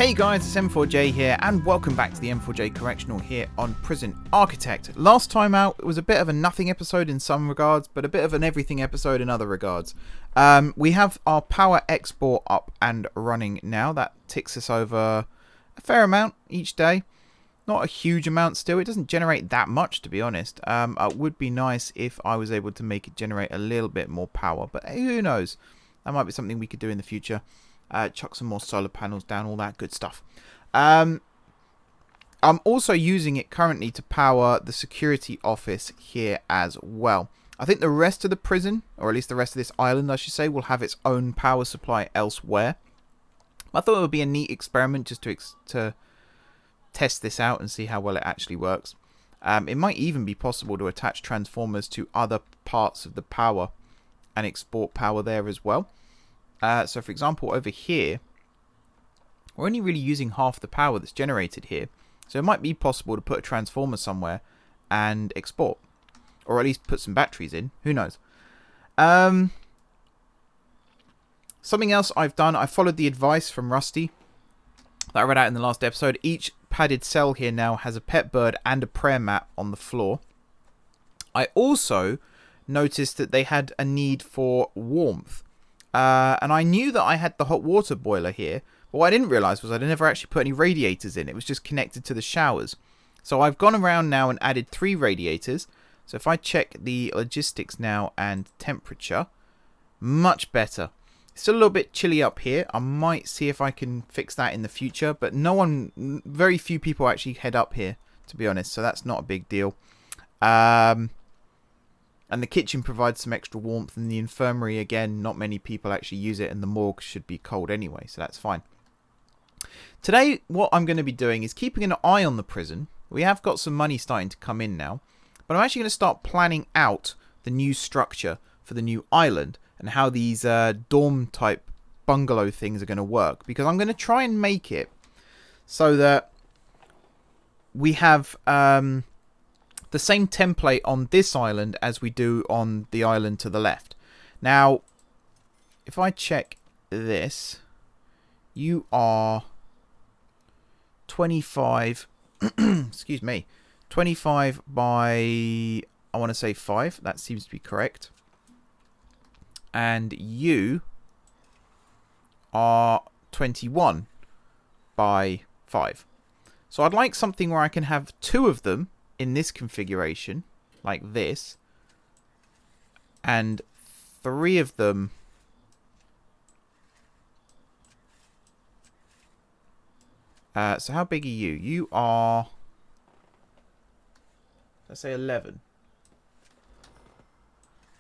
Hey guys, it's M4J here, and welcome back to the M4J Correctional here on Prison Architect. Last time out, it was a bit of a nothing episode in some regards, but a bit of an everything episode in other regards. We have our power export up and running now. That ticks us over a fair amount each day. Not a huge amount still. It doesn't generate that much, to be honest. It would be nice if I was able to make it generate a little bit more power, but who knows? That might be something we could do in the future. Chuck some more solar panels down, all that good stuff. I'm also using it currently to power the security office here as well. I think the rest of the prison, or at least the rest of this island, I should say, will have its own power supply elsewhere. I thought it would be a neat experiment just to test this out and see how well it actually works. It might even be possible to attach transformers to other parts of the power and export power there as well. So for example, over here, we're only really using half the power that's generated here. So it might be possible to put a transformer somewhere and export. Or at least put some batteries in. Who knows? Something else I've done, I followed the advice from Rusty that I read out in the last episode. Each padded cell here now has a pet bird and a prayer mat on the floor. I also noticed that they had a need for warmth. And I knew that I had the hot water boiler here, but what I didn't realise was I'd never actually put any radiators in. It was just connected to the showers. So I've gone around now and added 3 radiators. So if I check the logistics now and temperature, much better. Still a little bit chilly up here. I might see if I can fix that in the future, but very few people actually head up here, to be honest, so that's not a big deal. And the kitchen provides some extra warmth, and the infirmary, again, not many people actually use it, and the morgue should be cold anyway, so that's fine. Today, what I'm going to be doing is keeping an eye on the prison. We have got some money starting to come in now, but I'm actually going to start planning out the new structure for the new island and how these dorm-type bungalow things are going to work, because I'm going to try and make it so that we have the same template on this island as we do on the island to the left. Now, if I check this, you are 25, excuse me, 25 by, I want to say 5. That seems to be correct. And you are 21 by 5. So I'd like something where I can have 2 of them in this configuration, like this, and 3 of them so how big are you? You are, let's say 11,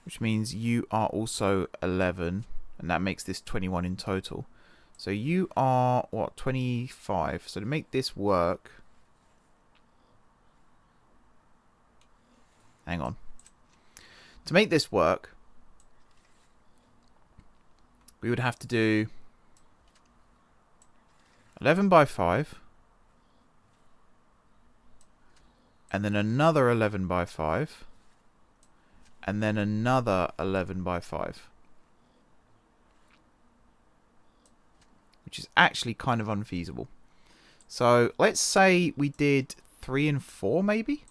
which means you are also 11, and that makes this 21 in total. So you are, what, 25. So to make this work, hang on. To make this work, we would have to do 11 by 5. And then another 11 by 5. And then another 11 by 5. Which is actually kind of unfeasible. So let's say we did 3 and 4 maybe?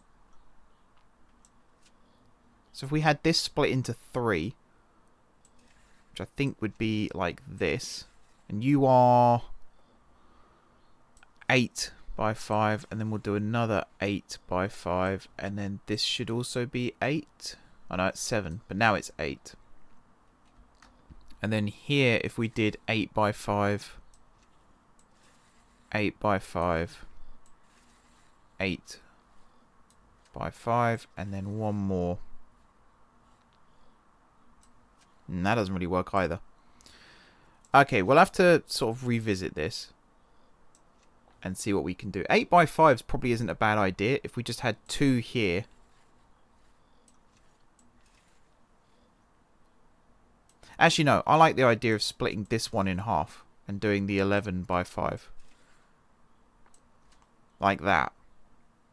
So if we had this split into 3, which I think would be like this, and you are 8 by 5, and then we'll do another 8 by 5, and then this should also be 8. Oh no, it's 7, but now it's 8. And then here, if we did 8 by 5, 8 by 5, 8 by 5, and then one more. And that doesn't really work either. Okay, we'll have to sort of revisit this and see what we can do. 8 by 5 probably isn't a bad idea if we just had 2 here. Actually, no, I like the idea of splitting this one in half and doing the 11 by 5. Like that.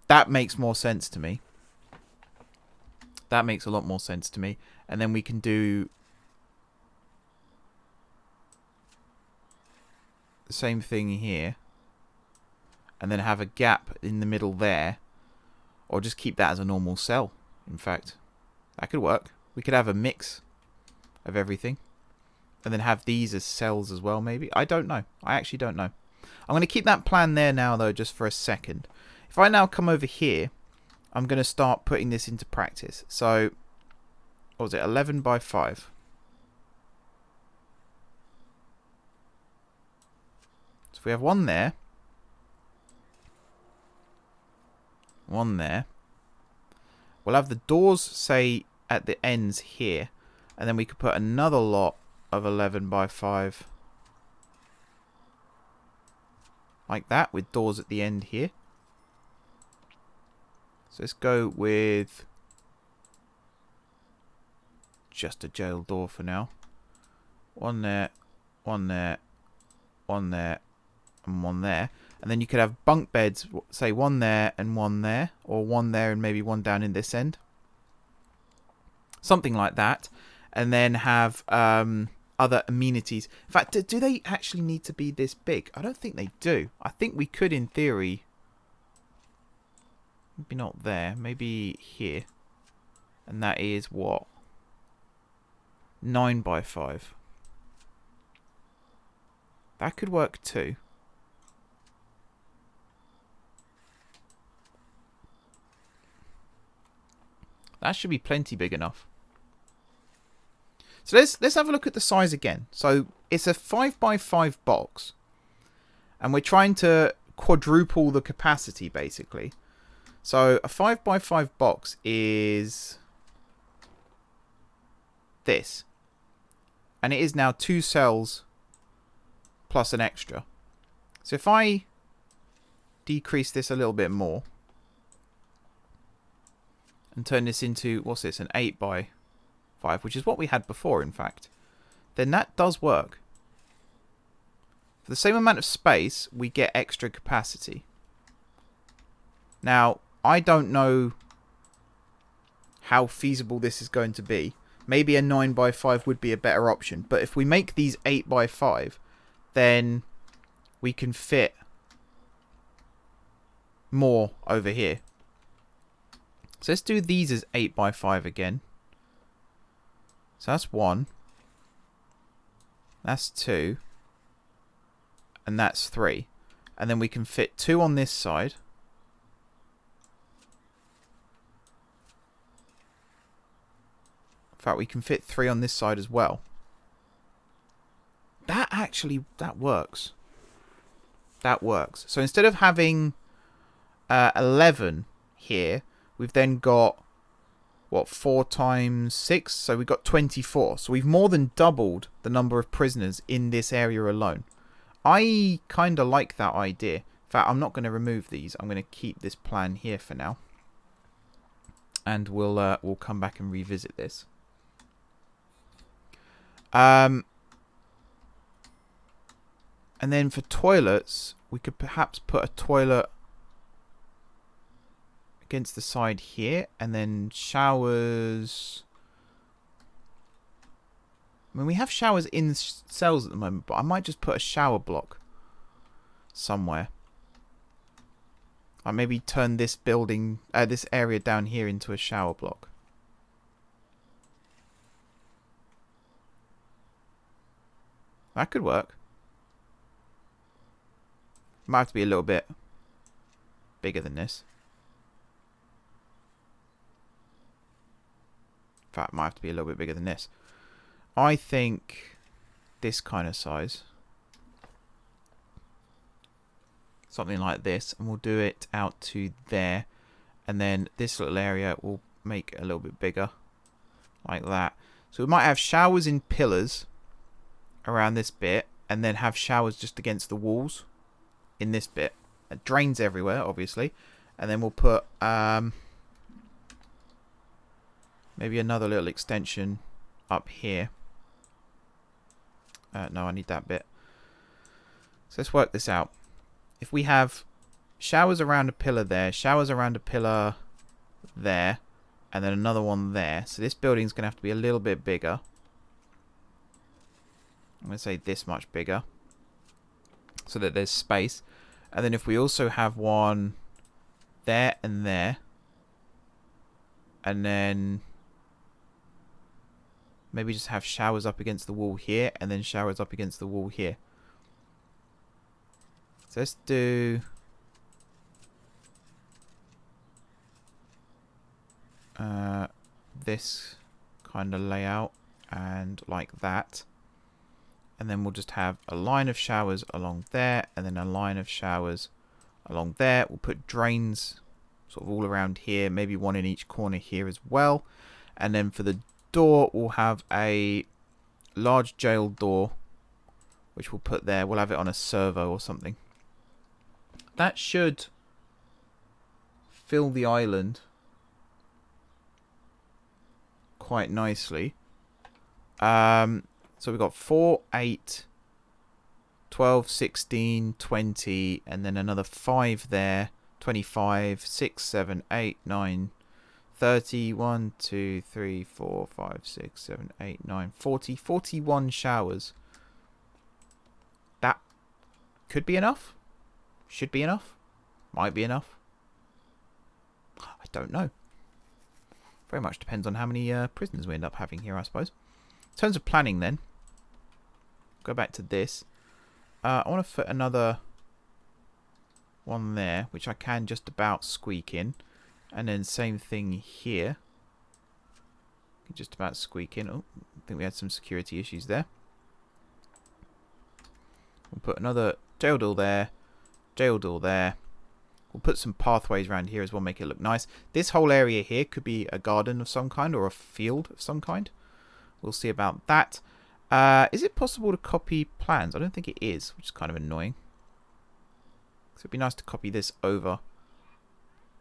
That makes more sense to me. That makes a lot more sense to me. And then we can do the same thing here. and then have a gap in the middle there, or just keep that as a normal cell. In fact, that could work. We could have a mix of everything, and then have these as cells as well, maybe. I don't know. I actually don't know. I'm going to keep that plan there now, though, just for a second. If I now come over here, I'm going to start putting this into practice. So, what was it? 11 by 5. So if we have one there, one there, we'll have the doors, say, at the ends here, and then we could put another lot of 11 by 5 like that, with doors at the end here. So let's go with just a jail door for now. One there, one there, one there, and one there. And then you could have bunk beds, say one there and one there, or one there and maybe one down in this end. Something like that. And then have other amenities. In fact, do they actually need to be this big? I don't think they do. I think we could, in theory, maybe not there, maybe here. And that is what? 9 by 5. That could work too. That should be plenty big enough. So let's have a look at the size again. So it's a 5 by 5 box, and we're trying to quadruple the capacity basically. So a 5 by 5 box is this, and it is now 2 cells plus an extra. So if I decrease this a little bit more and turn this into, what's this, an 8 by 5, which is what we had before, in fact, then that does work. For the same amount of space, we get extra capacity. Now, I don't know how feasible this is going to be. Maybe a 9 by 5 would be a better option, but if we make these 8 by 5, then we can fit more over here. So let's do these as 8 by 5 again. So that's 1. That's 2. And that's 3. And then we can fit 2 on this side. In fact, we can fit 3 on this side as well. That works. That works. So instead of having 11 here, we've then got, what, 4 times 6? So we've got 24. So we've more than doubled the number of prisoners in this area alone. I kind of like that idea. In fact, I'm not going to remove these. I'm going to keep this plan here for now. And we'll come back and revisit this. And then for toilets, we could perhaps put a toilet against the side here, and then showers. I mean, we have showers in cells at the moment, but I might just put a shower block somewhere. Like maybe turn this building, this area down here into a shower block. That could work. Might have to be a little bit bigger than this. In fact, it might have to be a little bit bigger than this. I think this kind of size. Something like this. And we'll do it out to there. And then this little area will make it a little bit bigger. Like that. So we might have showers in pillars around this bit. And then have showers just against the walls in this bit. It drains everywhere, obviously. And then we'll put maybe another little extension up here. No, I need that bit. So let's work this out. If we have showers around a pillar there, showers around a pillar there, and then another one there. So this building's going to have to be a little bit bigger. I'm going to say this much bigger, so that there's space. And then if we also have one there and there, and then maybe just have showers up against the wall here, and then showers up against the wall here. So let's do this kind of layout and like that. And then we'll just have a line of showers along there, and then a line of showers along there. We'll put drains sort of all around here, maybe one in each corner here as well. And then for the door, we'll have a large jail door, which we'll put there. We'll have it on a servo or something. That should fill the island quite nicely. So we've got 4, 8, 12, 16, 20, and then another 5 there. 25, 6, 7, 8, 9, 30, 1, 2, 3, 4, 5, 6, 7, 8, 9, 40. 41 showers. That could be enough. Should be enough. Might be enough. I don't know. Very much depends on how many prisoners we end up having here, I suppose. In terms of planning then, go back to this. I want to put another one there, which I can just about squeak in. And then same thing here. Just about squeak in. Oh, I think we had some security issues there. We'll put another jail door there. Jail door there. We'll put some pathways around here as well, make it look nice. This whole area here could be a garden of some kind or a field of some kind. We'll see about that. Is it possible to copy plans? I don't think it is, which is kind of annoying. So it'd be nice to copy this over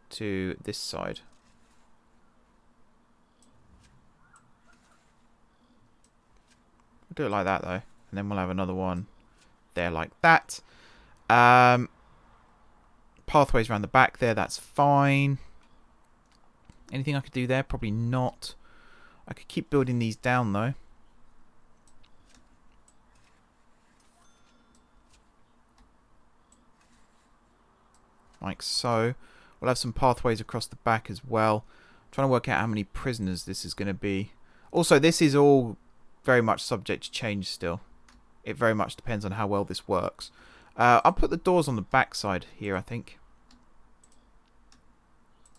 to this side. We'll do it like that though. And then we'll have another one there like that. Pathways around the back there, that's fine. Anything I could do there? Probably not. I could keep building these down though. Like so. We'll have some pathways across the back as well. I'm trying to work out how many prisoners this is going to be. Also, this is all very much subject to change still. It very much depends on how well this works. I'll put the doors on the back side here, I think.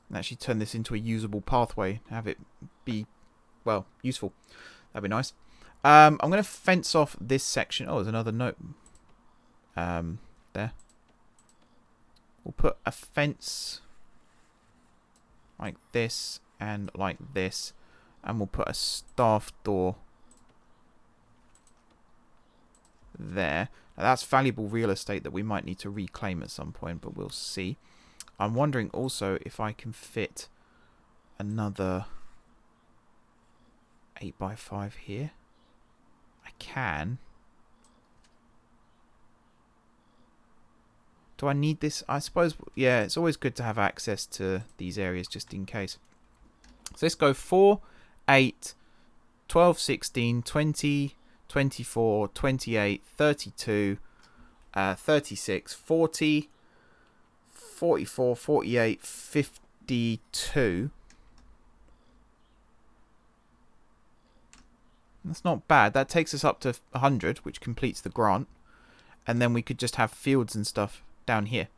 And actually turn this into a usable pathway. Have it be, well, useful. That'd be nice. I'm going to fence off this section. Oh, there's another note. There. We'll put a fence like this and like this. And we'll put a staff door there. Now that's valuable real estate that we might need to reclaim at some point, but we'll see. I'm wondering also if I can fit another 8x5 here. I can. Do I need this? I suppose, yeah, it's always good to have access to these areas just in case. So let's go 4, 8, 12, 16, 20, 24, 28, 32, 36, 40, 44, 48, 52. That's not bad. That takes us up to 100, which completes the grant. And then we could just have fields and stuff down here.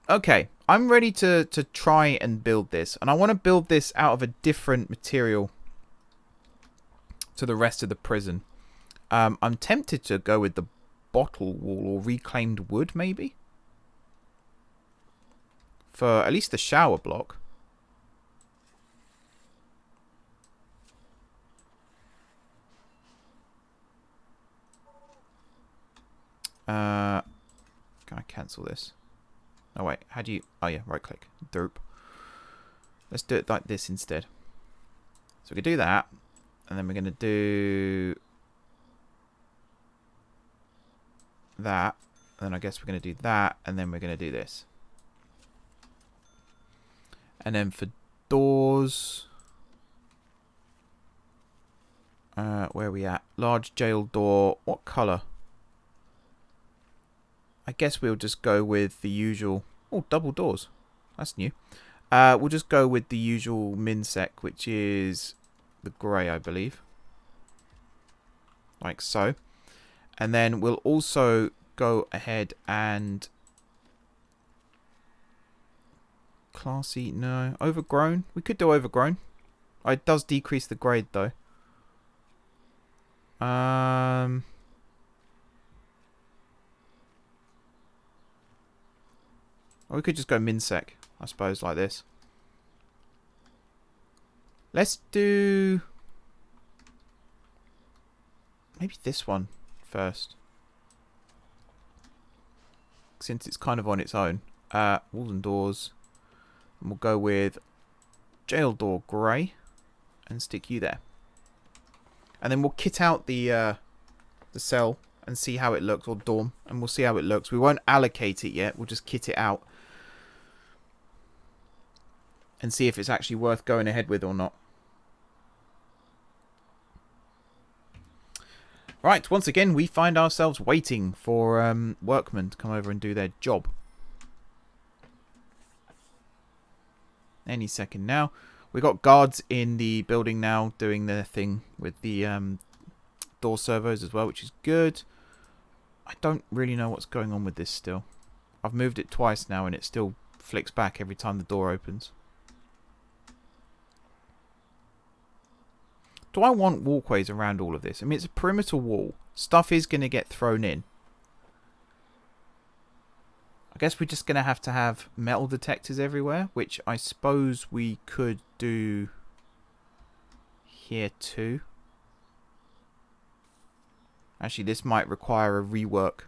Okay, I'm ready to try and build this. And I want to build this out of a different material to the rest of the prison. I'm tempted to go with the bottle wall or reclaimed wood, maybe? For at least the shower block. Can I cancel this? Oh wait, how do you... Oh yeah, right click. Derp. Let's do it like this instead. So we can do that. And then we're going to do that. And then I guess we're going to do that. And then we're going to do this. And then for doors... where are we at? Large jail door. What colour? I guess we'll just go with the usual... Oh, double doors. That's new. We'll just go with the usual minsec, which is the grey, I believe. Like so. And then we'll also go ahead and... Classy, no. Overgrown? We could do overgrown. Oh, it does decrease the grade, though. Or we could just go minsec, I suppose, like this. Let's do... maybe this one first. Since it's kind of on its own. Walls and doors. And we'll go with jail door grey. And stick you there. And then we'll kit out the cell and see how it looks. Or dorm. And we'll see how it looks. We won't allocate it yet. We'll just kit it out. And see if it's actually worth going ahead with or not. Right, once again, we find ourselves waiting for workmen to come over and do their job. Any second now. We got guards in the building now doing their thing with the door servos as well, which is good. I don't really know what's going on with this still. I've moved it twice now and it still flicks back every time the door opens. Do I want walkways around all of this? I mean, it's a perimeter wall. Stuff is going to get thrown in. I guess we're just going to have metal detectors everywhere, which I suppose we could do here too. Actually, this might require a rework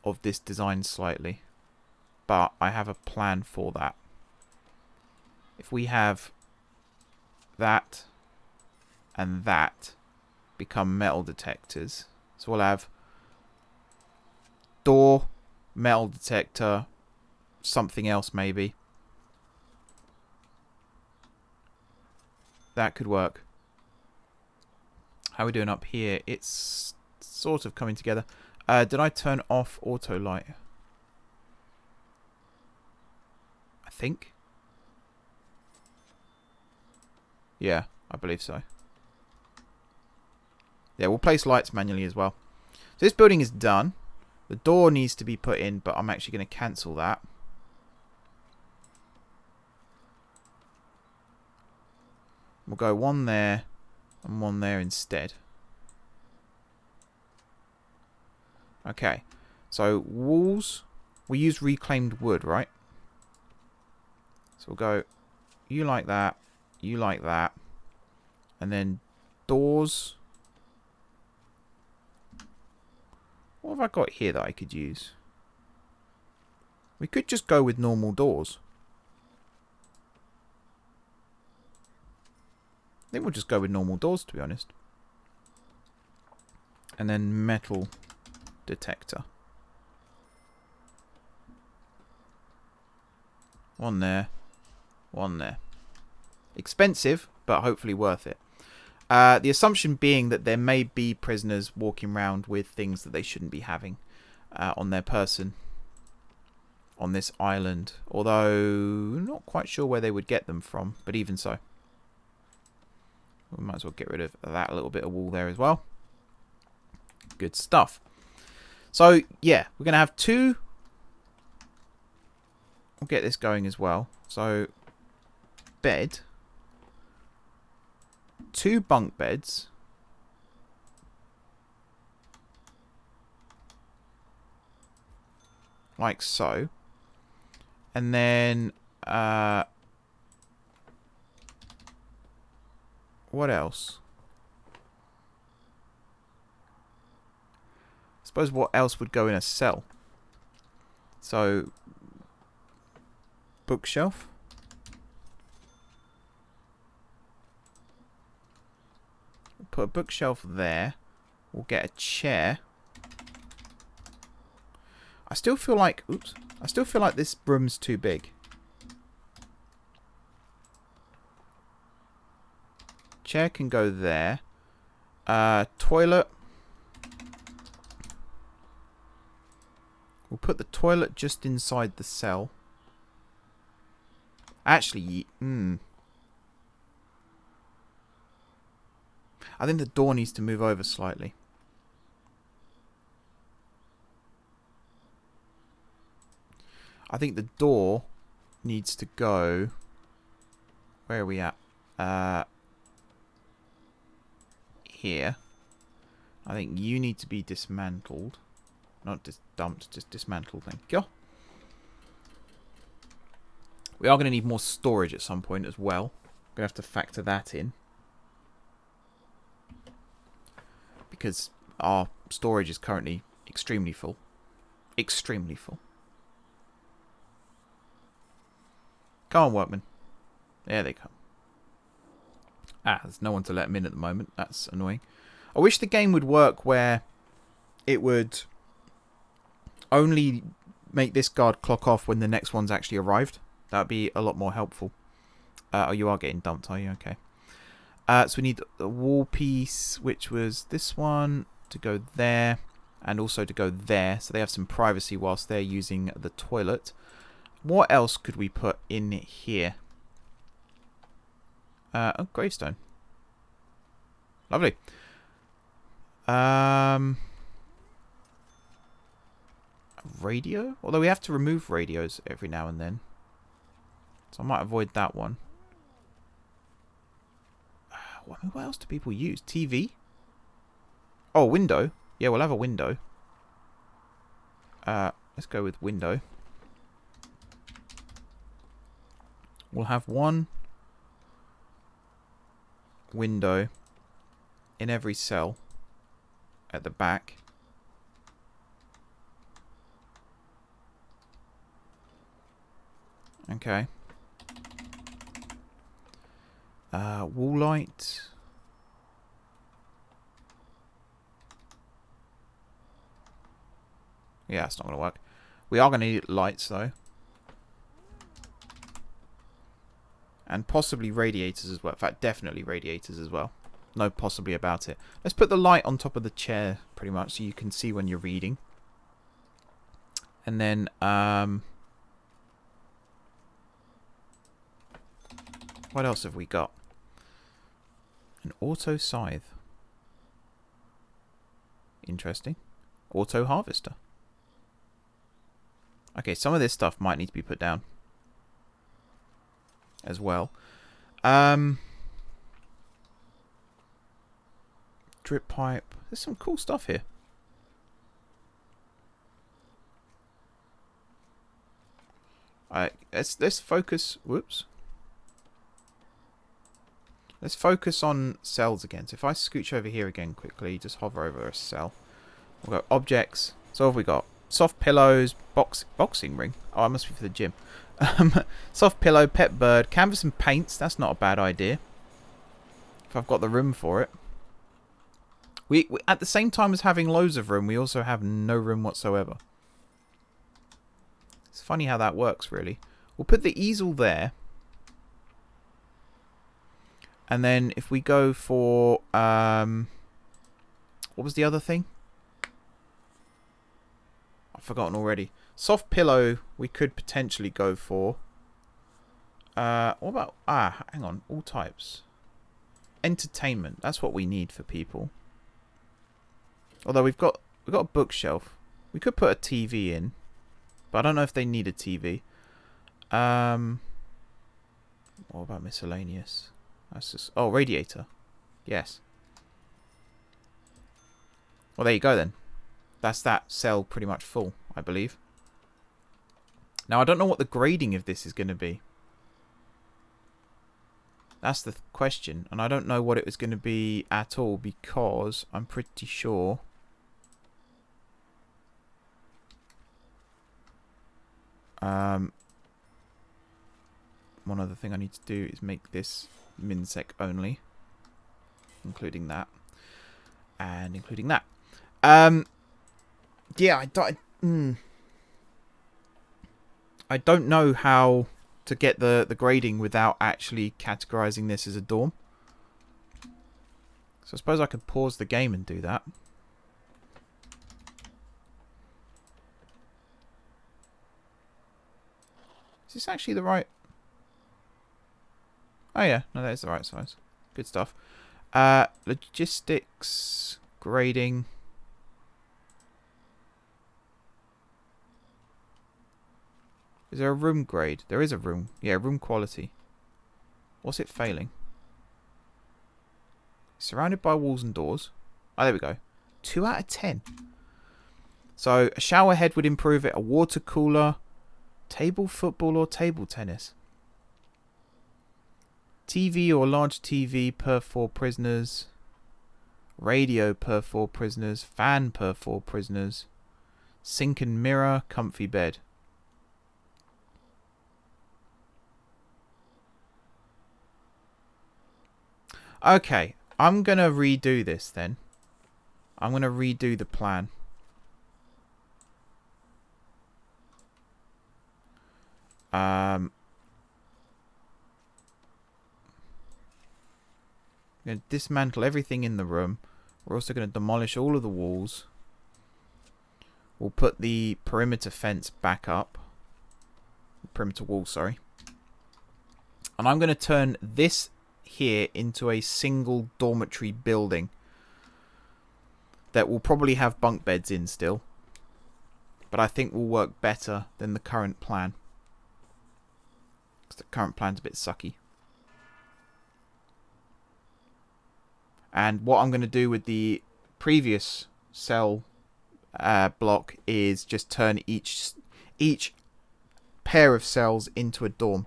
of this design slightly. But I have a plan for that. If we have that... and that become metal detectors. So we'll have door, metal detector, something else maybe. That could work. How are we doing up here? It's sort of coming together. Did I turn off auto light? I think. Yeah, I believe so. Yeah, we'll place lights manually as well. So this building is done. The door needs to be put in, but I'm actually going to cancel that. We'll go one there and one there instead. Okay. So walls, we use reclaimed wood, right? So we'll go you like that, you like that. And then doors... what have I got here that I could use? We could just go with normal doors. I think we'll just go with normal doors, to be honest. And then metal detector. One there. One there. Expensive, but hopefully worth it. The assumption being that there may be prisoners walking around with things that they shouldn't be having on their person on this island. Although, not quite sure where they would get them from, but even so. We might as well get rid of that little bit of wall there as well. Good stuff. So, yeah, we're going to have two. We'll get this going as well. So, bed. 2 bunk beds. Like so. And then, what else? I suppose what else would go in a cell? So, bookshelf. We'll put a bookshelf there. We'll get a chair. I still feel like, oops, I still feel like this room's too big. Chair can go there. Toilet. We'll put the toilet just inside the cell. Actually, I think the door needs to move over slightly. I think the door needs to go... Where are we at? Here. I think you need to be dismantled. Not just dumped, just dismantled. Thank you. We are going to need more storage at some point as well. Going to have to factor that in. Because our storage is currently extremely full. Extremely full. Come on, workmen. There they come. Ah, there's no one to let them in at the moment. That's annoying. I wish the game would work where it would only make this guard clock off when the next one's actually arrived. That would be a lot more helpful. Oh, you are getting dumped, are you? Okay. So we need a wall piece, which was this one, to go there, and also to go there. So they have some privacy whilst they're using the toilet. What else could we put in here? Oh, gravestone. Lovely. Radio? Although we have to remove radios every now and then. So I might avoid that one. What else do people use? TV? Oh, window. Yeah, we'll have a window. Let's go with window. We'll have one window in every cell at the back. Okay. Wall light. Yeah, it's not going to work. We are going to need lights, though. And possibly radiators as well. In fact, definitely radiators as well. No possibly about it. Let's put the light on top of the chair, pretty much, so you can see when you're reading. And then, what else have we got? An auto scythe. Interesting. Auto harvester. Okay, some of this stuff might need to be put down as well. Drip pipe. There's some cool stuff here. Alright, let's focus. Whoops. Let's focus on cells again. So if I scooch over here again quickly, just hover over a cell. We'll go objects. So what have we got? Soft pillows, boxing ring. Oh, that must be for the gym. Soft pillow, pet bird, canvas and paints. That's not a bad idea. If I've got the room for it. We at the same time as having loads of room, we also have no room whatsoever. It's funny how that works, really. We'll put the easel there. And then if we go for... what was the other thing? I've forgotten already. Soft pillow we could potentially go for. What about... hang on. All types. Entertainment. That's what we need for people. Although we've got a bookshelf. We could put a TV in. But I don't know if they need a TV. What about miscellaneous? That's just... Oh, radiator. Yes. Well, there you go then. That's that cell pretty much full, I believe. Now, I don't know what the grading of this is going to be. That's the question. And I don't know what it was going to be at all because I'm pretty sure... one other thing I need to do is make this minsec only. Including that. And including that. Yeah, I don't know how to get the grading without actually categorizing this as a dorm. So I suppose I could pause the game and do that. Is this actually the right... Oh yeah, no, that is the right size. Good stuff. Logistics, grading. Is there a room grade? There is a room. Yeah, room quality. What's it failing? Surrounded by walls and doors. Oh, there we go. 2 out of 10. So, a shower head would improve it. A water cooler. Table football or table tennis. TV or large TV per 4 prisoners. Radio per 4 prisoners. Fan per 4 prisoners. Sink and mirror. Comfy bed. Okay, I'm going to redo this then. I'm going to redo the plan. I'm going to dismantle everything in the room. We're also going to demolish all of the walls. We'll put the perimeter fence back up. Perimeter wall, sorry. And I'm going to turn this here into a single dormitory building that will probably have bunk beds in still, but I think will work better than the current plan, because the current plan's a bit sucky. And what I'm going to do with the previous cell block is just turn each pair of cells into a dorm.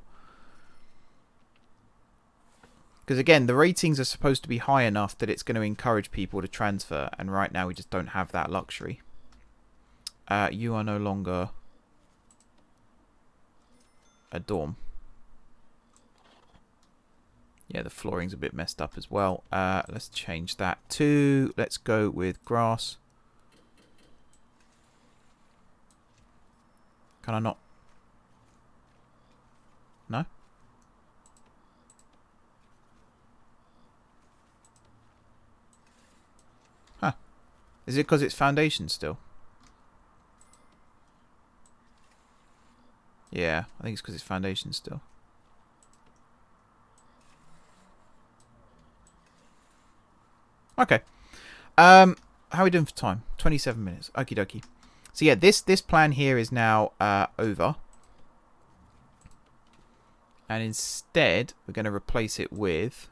Because again, the ratings are supposed to be high enough that it's going to encourage people to transfer. And right now we just don't have that luxury. You are no longer a dorm. Yeah, the flooring's a bit messed up as well. Let's change that to... Let's go with grass. Can I not? No? Huh. Is it because it's foundation still? Yeah, I think it's because it's foundation still. Okay. How are we doing for time? 27 minutes. Okie dokie. So yeah, this plan here is now over. And instead, we're going to replace it with...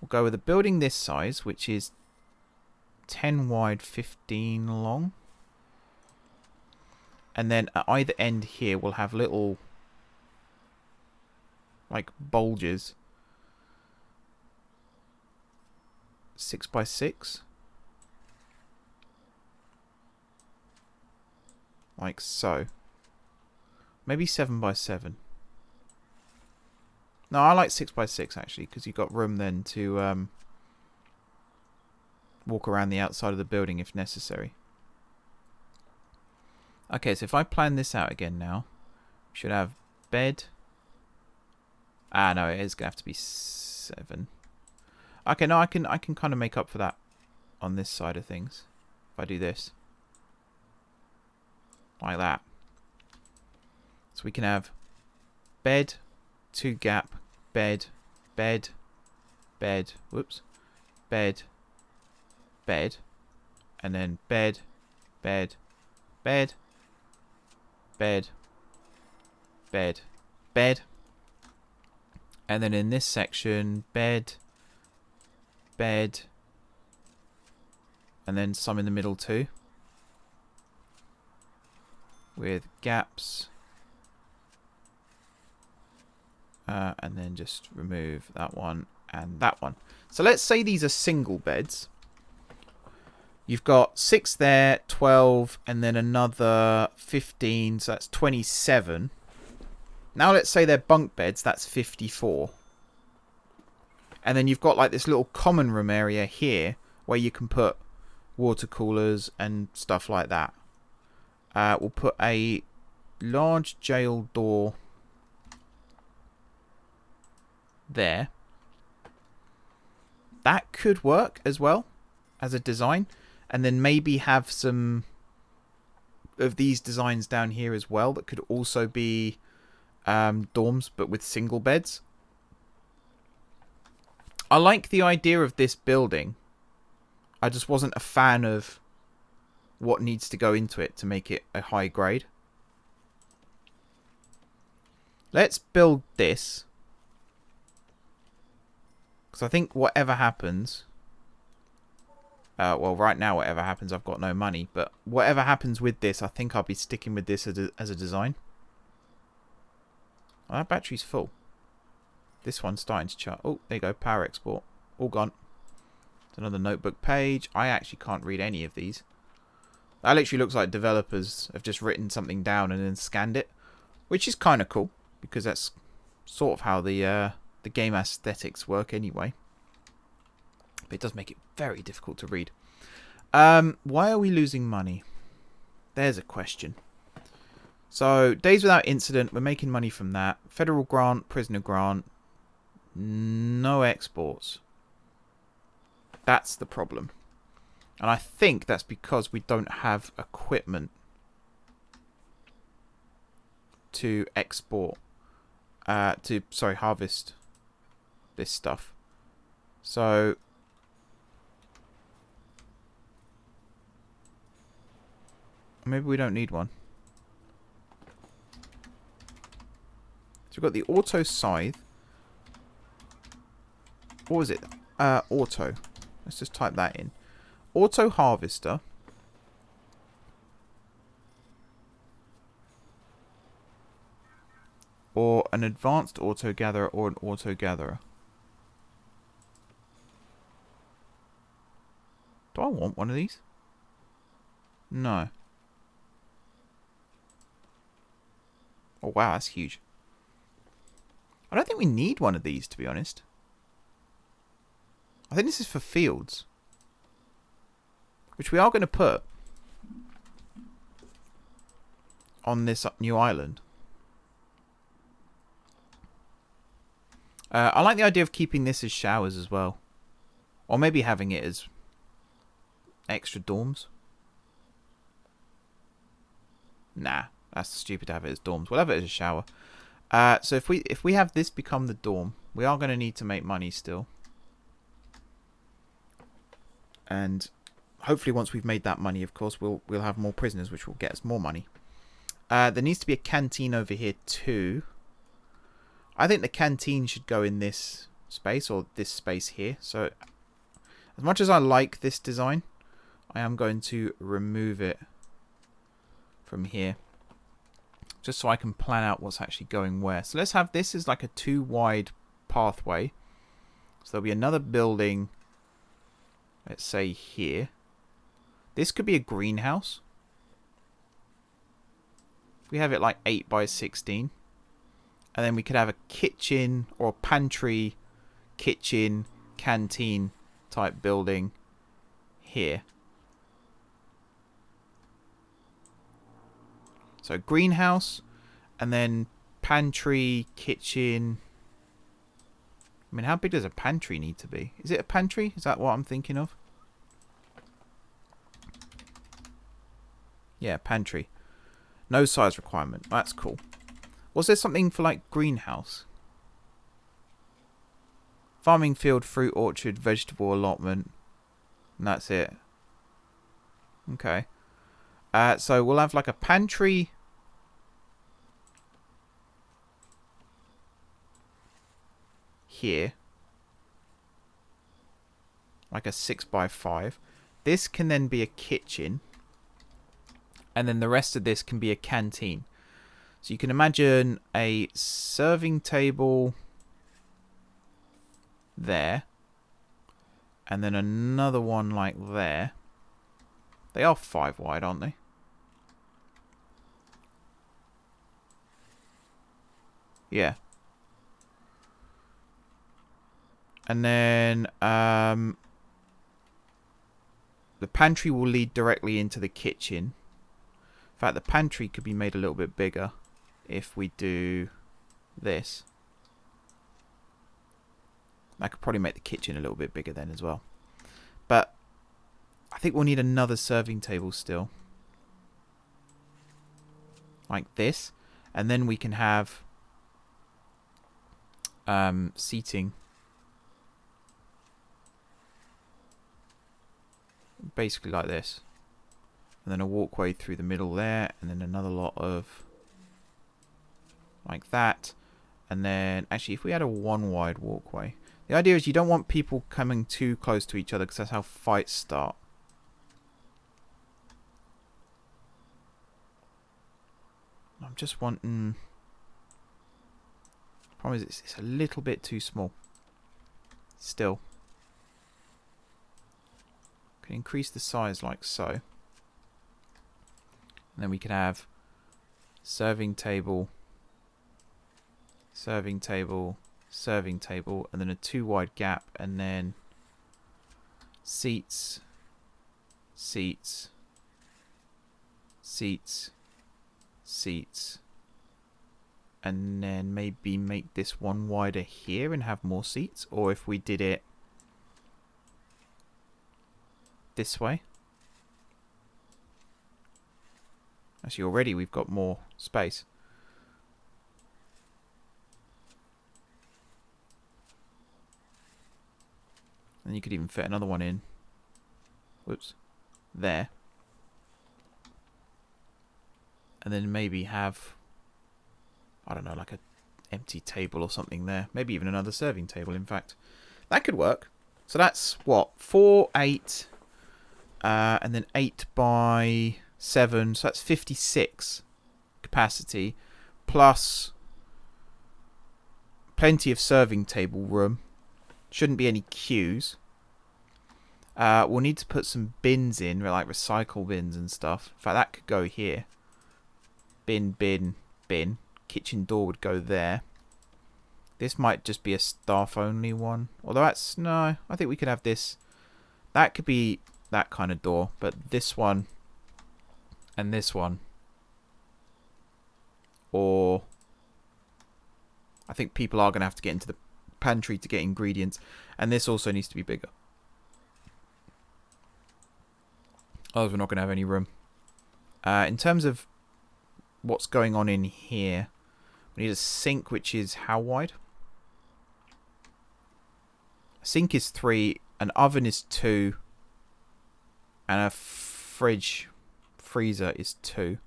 We'll go with a building this size, which is 10 wide, 15 long. And then at either end here, we'll have little, like, bulges. 6 by 6. Like so. Maybe 7 by 7. No, I like 6 by 6 actually, because you've got room then to walk around the outside of the building if necessary. Okay, so if I plan this out again now, we should have bed. Ah, no, it is going to have to be 7. Okay, no, I can kind of make up for that on this side of things. If I do this. Like that. So we can have bed, 2 gap, bed, bed, bed, whoops, bed, bed, and then bed, bed, bed, bed, bed, bed, and then in this section, bed, bed, and then some in the middle too, with gaps, and then just remove that one and that one. So let's say these are single beds. You've got 6 there, 12, and then another 15, so that's 27. Now let's say they're bunk beds, that's 54. And then you've got like this little common room area here where you can put water coolers and stuff like that. We'll put a large jail door there. That could work as well as a design. And then maybe have some of these designs down here as well that could also be dorms, but with single beds. I like the idea of this building. I just wasn't a fan of what needs to go into it to make it a high grade. Let's build this. Because I think whatever happens... well, right now, whatever happens, I've got no money. But whatever happens with this, I think I'll be sticking with this as a design. Oh, that battery's full. This one's starting to chart. Oh, there you go. Power export. All gone. It's another notebook page. I actually can't read any of these. That literally looks like developers have just written something down and then scanned it. Which is kind of cool. Because that's sort of how the game aesthetics work anyway. But it does make it very difficult to read. Why are we losing money? There's a question. So, days without incident, we're making money from that. Federal grant, prisoner grant. No exports. That's the problem. And I think that's because we don't have equipment to export. Harvest this stuff. So... maybe we don't need one. So we've got the auto scythe. What was it? Auto. Let's just type that in. Auto harvester. Or an advanced auto gatherer or an auto gatherer. Do I want one of these? No. Oh wow, that's huge. I don't think we need one of these, to be honest. I think this is for fields. Which we are going to put on this new island. I like the idea of keeping this as showers as well. Or maybe having it as extra dorms. Nah, that's stupid to have it as dorms. We'll have it as a shower. So if we have this become the dorm, we are going to need to make money still. And hopefully once we've made that money, of course, we'll have more prisoners, which will get us more money. There needs to be a canteen over here too. I think the canteen should go in this space, or this space here. So as much as I like this design, I am going to remove it from here. Just so I can plan out what's actually going where. So let's have this as like a 2 wide pathway. So there'll be another building, let's say here. This could be a greenhouse. We have it like 8 by 16. And then we could have a kitchen or a pantry, kitchen, canteen type building here. So greenhouse, and then pantry, kitchen. I mean, how big does a pantry need to be? Is it a pantry? Is that what I'm thinking of? Yeah, pantry. No size requirement. That's cool. Was there something for like greenhouse? Farming field, fruit orchard, vegetable allotment. And that's it. Okay. So we'll have like a pantry. Here. Like a 6 by 5. This can then be a kitchen. And then the rest of this can be a canteen. So you can imagine a serving table there. And then another one like there. They are 5 wide, aren't they? Yeah. And then the pantry will lead directly into the kitchen. In fact, the pantry could be made a little bit bigger if we do this. I could probably make the kitchen a little bit bigger then as well. But I think we'll need another serving table still. like this, and then we can have seating basically like this, and then a walkway through the middle there, and then another lot of like that, and then actually if we had a one wide walkway, the idea is you don't want people coming too close to each other because that's how fights start. I'm just wanting... Problem is it's a little bit too small. Still. Can increase the size like so. And then we can have serving table, serving table, serving table, and then a 2 wide gap, and then seats, seats, seats, seats, and then maybe make this one wider here and have more seats. Or if we did it this way, actually already we've got more space. And you could even fit another one in. Whoops. There. And then maybe have, I don't know, like a empty table or something there. Maybe even another serving table, in fact. That could work. So that's what? 4, 8, and then 8 by 7. So that's 56 capacity. Plus plenty of serving table room. Shouldn't be any queues. We'll need to put some bins in, like recycle bins and stuff. In fact, that could go here. Bin, bin, bin. Kitchen door would go there. This might just be a staff only one. Although that's... No, I think we could have this. That could be that kind of door. But this one and this one. Or... I think people are going to have to get into the pantry to get ingredients. And this also needs to be bigger. Otherwise we're not going to have any room. In terms of what's going on in here, we need a sink, which is how wide? A sink is 3, an oven is 2, and a freezer is 2.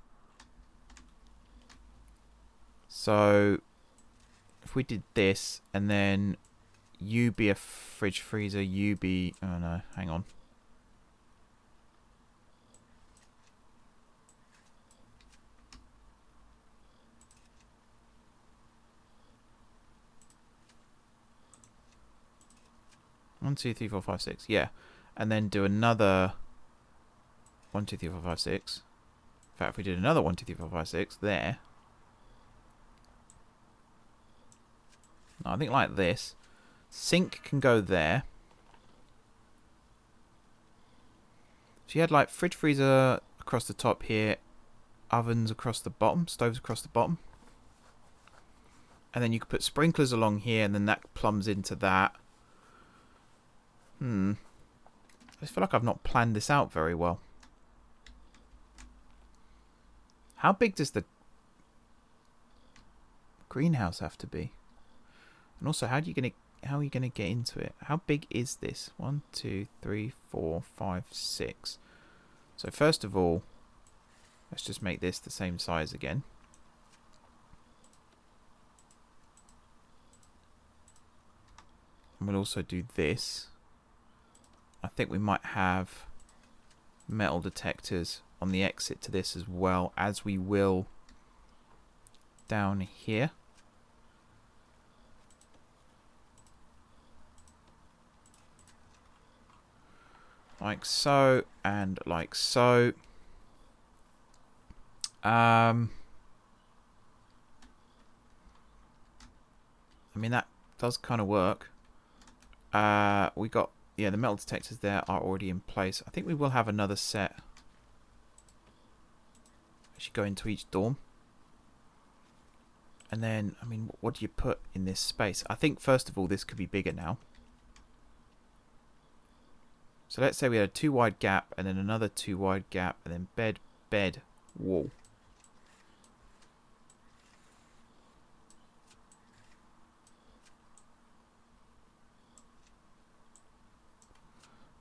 So if we did this, and then you be a freezer, you be... Oh no, hang on. One, 2, 3, 4, 5, 6. Yeah. And then do another 1, 2, 3, 4, 5, 6. In fact, if we did another 1, 2, 3, 4, 5, 6 there. No, I think like this. Sink can go there. So you had like fridge, freezer across the top here. Ovens across the bottom. Stoves across the bottom. And then you could put sprinklers along here, and then that plumbs into that. I just feel like I've not planned this out very well. How big does the greenhouse have to be? And also, how are you gonna get into it? How big is this? 1, 2, 3, 4, 5, 6. So first of all, let's just make this the same size again. And we'll also do this. I think we might have metal detectors on the exit to this as well, as we will down here. Like so, and like so. I mean, that does kind of work. We got... Yeah, the metal detectors there are already in place. I think we will have another set. I should go into each dorm. And then, I mean, what do you put in this space? I think, first of all, this could be bigger now. So let's say we had a 2 wide gap, and then another 2 wide gap, and then bed, bed, wall.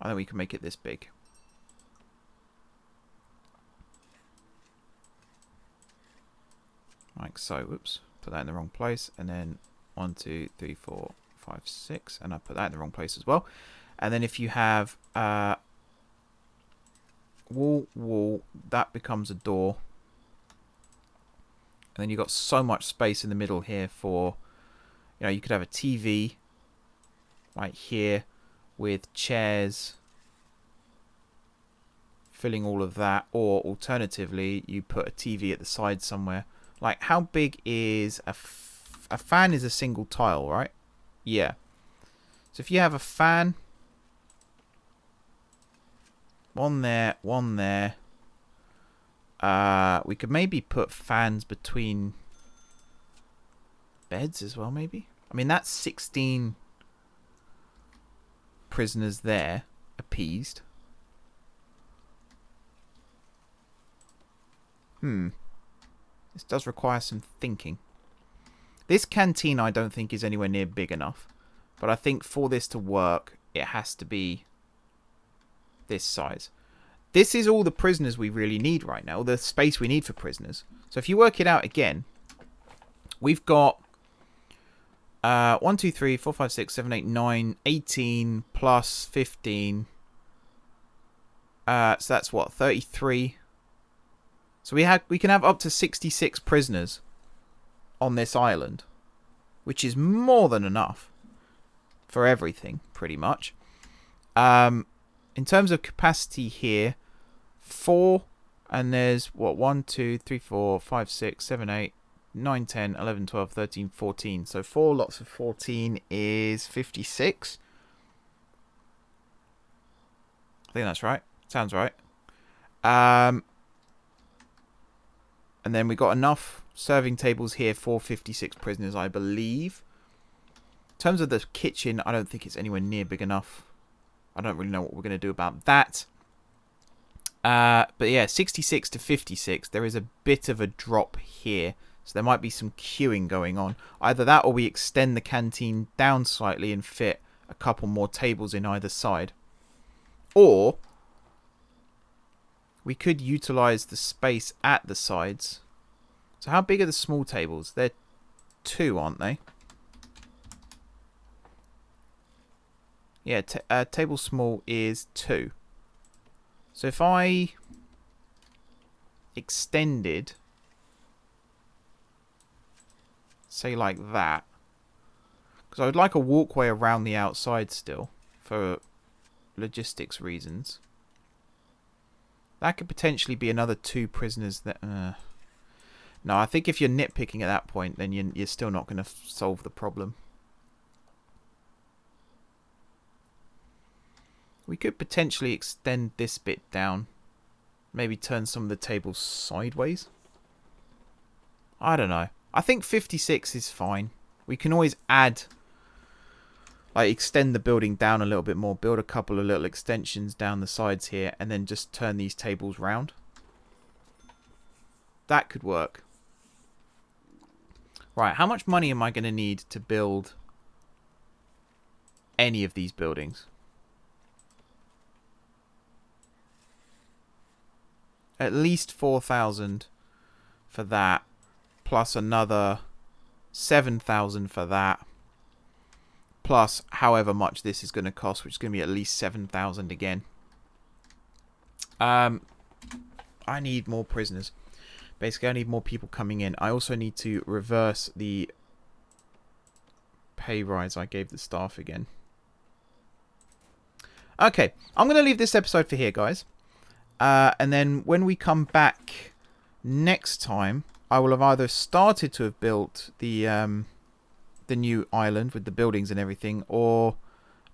I think we can make it this big. Like so. Whoops. Put that in the wrong place. And then 1, 2, 3, 4, 5, 6. And I put that in the wrong place as well. And then if you have wall, that becomes a door. And then you've got so much space in the middle here for, you know, you could have a TV right here with chairs filling all of that. Or alternatively, you put a TV at the side somewhere. Like, how big is a fan is a single tile, right? Yeah. So if you have a fan, one there, we could maybe put fans between beds as well, maybe. I mean, that's 16 prisoners there, appeased. This does require some thinking. This canteen I don't think is anywhere near big enough. But I think for this to work, it has to be this size. This is all the prisoners we really need right now. The space we need for prisoners. So if you work it out again, we've got 1, 2, 3, 4, 5, 6, 7, 8, 9, 18 plus 15. So that's what, 33. So we can have up to 66 prisoners on this island, which is more than enough for everything, pretty much. In terms of capacity here, 4, and there's what, 1, 2, 3, 4, 5, 6, 7, 8, 9, 10, 11, 12, 13, 14. So 4 lots of 14 is 56. I think that's right. Sounds right. And then we got enough serving tables here for 56 prisoners, I believe. In terms of the kitchen, I don't think it's anywhere near big enough. I don't really know what we're going to do about that. But yeah, 66 to 56. There is a bit of a drop here. So there might be some queuing going on. Either that or we extend the canteen down slightly and fit a couple more tables in either side. Or we could utilize the space at the sides. So how big are the small tables? They're 2, aren't they? Yeah, table small is 2. So if I extended, say like that, because I would like a walkway around the outside still for logistics reasons. That could potentially be another 2 prisoners that... No, I think if you're nitpicking at that point, then you're still not going to solve the problem. We could potentially extend this bit down. Maybe turn some of the tables sideways. I don't know. I think 56 is fine. We can always add... like, extend the building down a little bit more. Build a couple of little extensions down the sides here. And then just turn these tables round. That could work. Right, how much money am I going to need to build any of these buildings? At least 4,000 for that. Plus another 7,000 for that. Plus however much this is going to cost, which is going to be at least 7,000 again. I need more prisoners. Basically, I need more people coming in. I also need to reverse the pay rise I gave the staff again. Okay, I'm going to leave this episode for here, guys. And then when we come back next time, I will have either started to have built the new island with the buildings and everything, or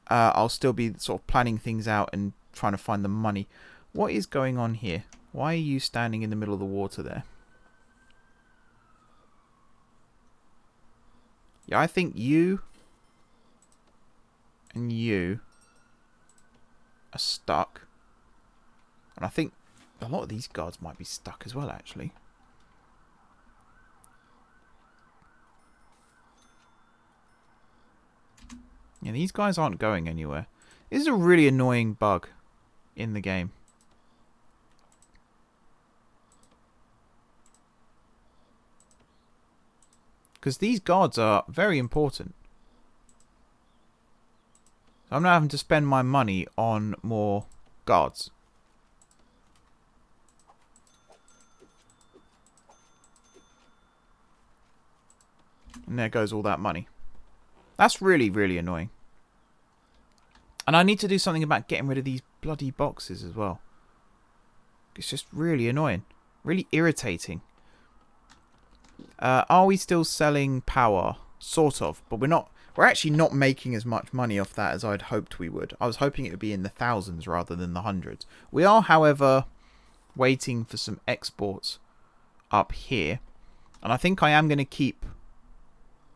I'll still be sort of planning things out and trying to find the money. What is going on here? Why are you standing in the middle of the water there? Yeah, I think you and you are stuck. And I think a lot of these guards might be stuck as well, actually. Yeah, these guys aren't going anywhere. This is a really annoying bug in the game. Because these guards are very important. I'm not having to spend my money on more guards. And there goes all that money. That's really, really annoying. And I need to do something about getting rid of these bloody boxes as well. It's just really annoying. Really irritating. Are we still selling power? Sort of. But we're actually not making as much money off that as I'd hoped we would. I was hoping it would be in the thousands rather than the hundreds. We are, however, waiting for some exports up here. And I think I am going to keep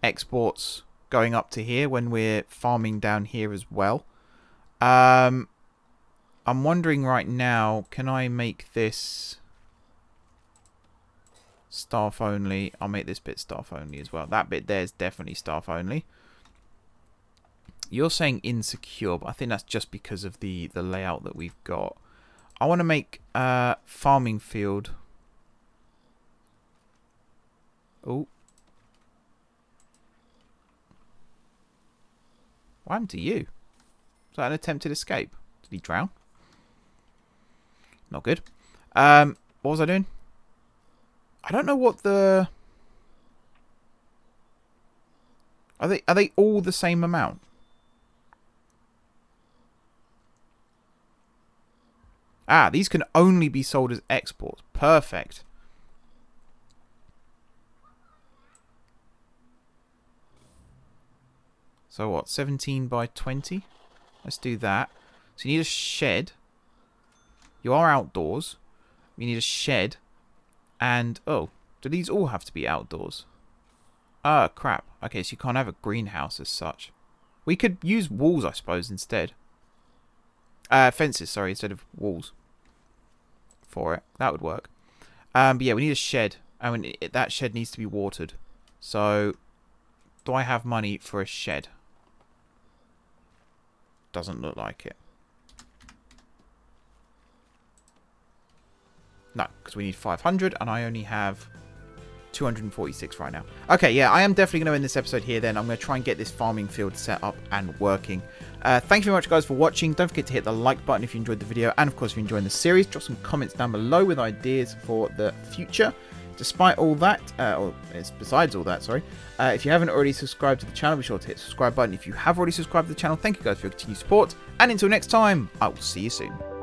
exports going up to here when we're farming down here as well. I'm wondering right now, can I make this staff only? I'll make this bit staff only as well. That bit there is definitely staff only. You're saying insecure, but I think that's just because of the layout that we've got. I want to make farming field. Oh. What happened to you? Was that an attempted escape? Did he drown? Not good. What was I doing? I don't know what the... Are they all the same amount? Ah, these can only be sold as exports. Perfect. So what? 17 by 20? Let's do that. So you need a shed. You are outdoors. You need a shed. And, oh, do these all have to be outdoors? Ah, crap. Okay, so you can't have a greenhouse as such. We could use walls, I suppose, instead. Fences, sorry, instead of walls. For it. That would work. But yeah, we need a shed. And that shed needs to be watered. So, do I have money for a shed? Doesn't look like it. No, because we need 500 and I only have 246 right now. Okay, yeah, I am definitely going to end this episode here then. I'm going to try and get this farming field set up and working. Thank you very much, guys, for watching. Don't forget to hit the like button if you enjoyed the video. And, of course, if you're enjoying the series, drop some comments down below with ideas for the future. Despite all that, or besides all that, sorry, if you haven't already subscribed to the channel, be sure to hit the subscribe button. If you have already subscribed to the channel, thank you guys for your continued support. And until next time, I will see you soon.